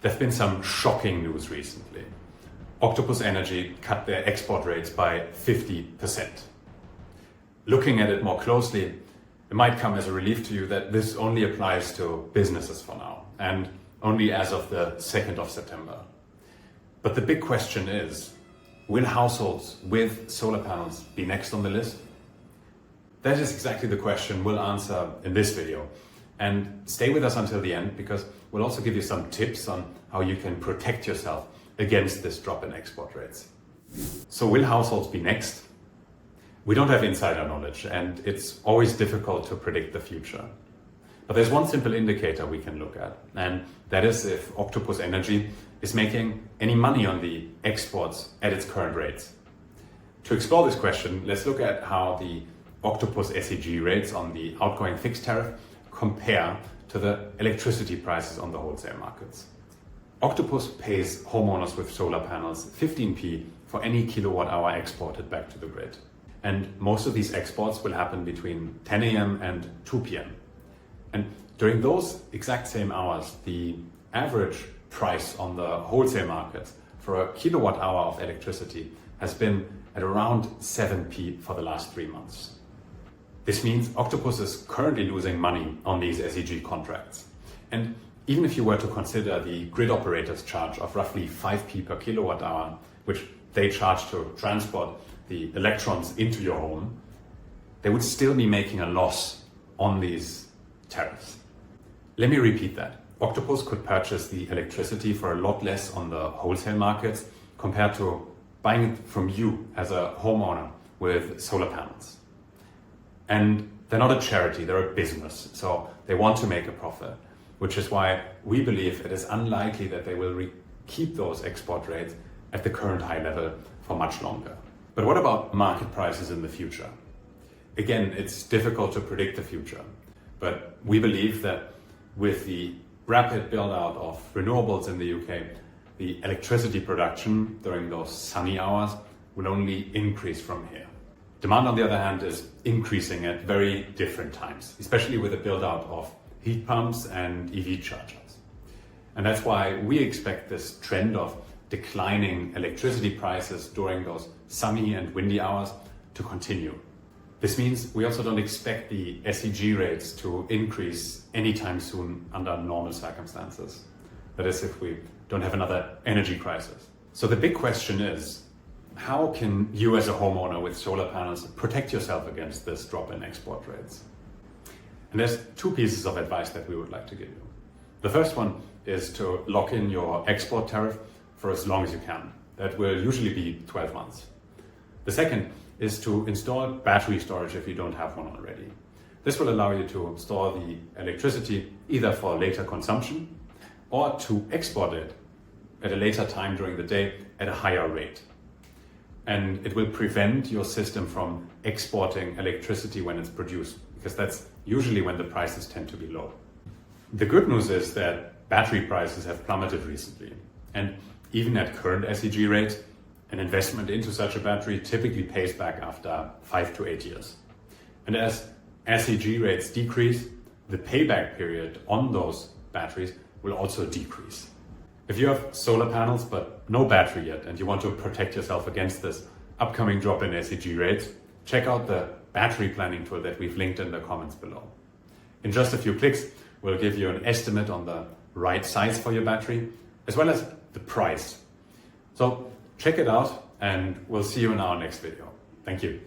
There's been some shocking news recently. Octopus Energy cut their export rates by 50%. Looking at it more closely, it might come as a relief to you that this only applies to businesses for now, and only as of the 2nd of September. But the big question is, will households with solar panels be next on the list? That is exactly the question we'll answer in this video. And stay with us until the end, because we'll also give you some tips on how you can protect yourself against this drop in export rates. So will households be next? We don't have insider knowledge, and it's always difficult to predict the future. But there's one simple indicator we can look at, and that is if Octopus Energy is making any money on the exports at its current rates. To explore this question, let's look at how the Octopus SEG rates on the outgoing fixed tariff compare to the electricity prices on the wholesale markets. Octopus pays homeowners with solar panels 15p for any kilowatt hour exported back to the grid. And most of these exports will happen between 10 a.m. and 2 p.m. And during those exact same hours, the average price on the wholesale markets for a kilowatt hour of electricity has been at around 7p for the last 3 months. This means Octopus is currently losing money on these SEG contracts. And even if you were to consider the grid operator's charge of roughly 5p per kilowatt hour, which they charge to transport the electrons into your home, they would still be making a loss on these tariffs. Let me repeat that. Octopus could purchase the electricity for a lot less on the wholesale markets compared to buying it from you as a homeowner with solar panels. And they're not a charity, they're a business, so they want to make a profit, which is why we believe it is unlikely that they will keep those export rates at the current high level for much longer. But what about market prices in the future? Again, it's difficult to predict the future, but we believe that with the rapid build out of renewables in the UK, the electricity production during those sunny hours will only increase from here. Demand, on the other hand, is increasing at very different times, especially with the build out of heat pumps and EV chargers. And that's why we expect this trend of declining electricity prices during those sunny and windy hours to continue. This means we also don't expect the SEG rates to increase anytime soon under normal circumstances. That is, if we don't have another energy crisis. So the big question is, how can you as a homeowner with solar panels protect yourself against this drop in export rates? And there's two pieces of advice that we would like to give you. The first one is to lock in your export tariff for as long as you can. That will usually be 12 months. The second is to install battery storage if you don't have one already. This will allow you to store the electricity either for later consumption or to export it at a later time during the day at a higher rate. And it will prevent your system from exporting electricity when it's produced, because that's usually when the prices tend to be low. The good news is that battery prices have plummeted recently. And even at current SEG rates, an investment into such a battery typically pays back after 5 to 8 years. And as SEG rates decrease, the payback period on those batteries will also decrease. If you have solar panels but no battery yet and you want to protect yourself against this upcoming drop in SEG rates, check out the battery planning tool that we've linked in the comments below. In just a few clicks, we'll give you an estimate on the right size for your battery, as well as the price. So check it out, and we'll see you in our next video. Thank you.